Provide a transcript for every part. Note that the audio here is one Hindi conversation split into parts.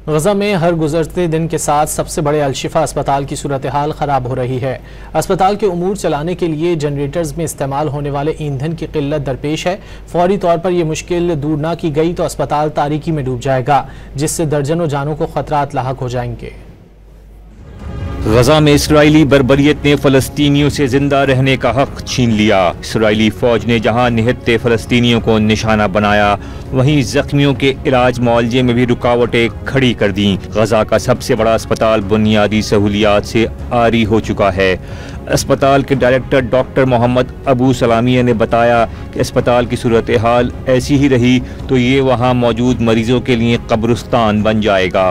गजा में हर गुजरते दिन के साथ सबसे बड़े अल-शिफा अस्पताल की सूरत हाल ख़राब हो रही है। अस्पताल के उमूर चलाने के लिए जनरेटर्स में इस्तेमाल होने वाले ईंधन की किल्लत दरपेश है। फौरी तौर पर यह मुश्किल दूर न की गई तो अस्पताल तारीकी में डूब जाएगा, जिससे दर्जनों जानों को खतरात लाहक हो जाएंगे। गजा में इसराइली बर्बरियत ने फ़लस्तीनियों से जिंदा रहने का हक छीन लिया। इसराइली फ़ौज ने जहां निहत्ते फ़लस्तीनियों को निशाना बनाया, वहीं ज़ख्मियों के इलाज मुआवजे में भी रुकावटें खड़ी कर दी। गजा का सबसे बड़ा अस्पताल बुनियादी सहूलियात से आरी हो चुका है। अस्पताल के डायरेक्टर डॉक्टर मोहम्मद अबू सलामिया ने बताया कि अस्पताल की सूरत हाल ऐसी ही रही तो ये वहाँ मौजूद मरीजों के लिए कब्रिस्तान बन जाएगा।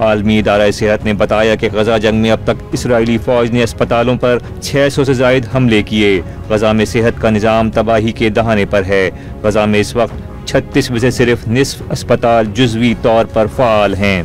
आलमी इदारा सेहत ने बताया कि गजा जंग में अब तक इसराइली फ़ौज ने अस्पतालों पर 600 से ज़ायद हमले किए। गजा में सेहत का निज़ाम तबाही के दहाने पर है। गजा में इस वक्त 36 में से सिर्फ निस्फ अस्पताल जुज़वी तौर पर फ़ाल हैं।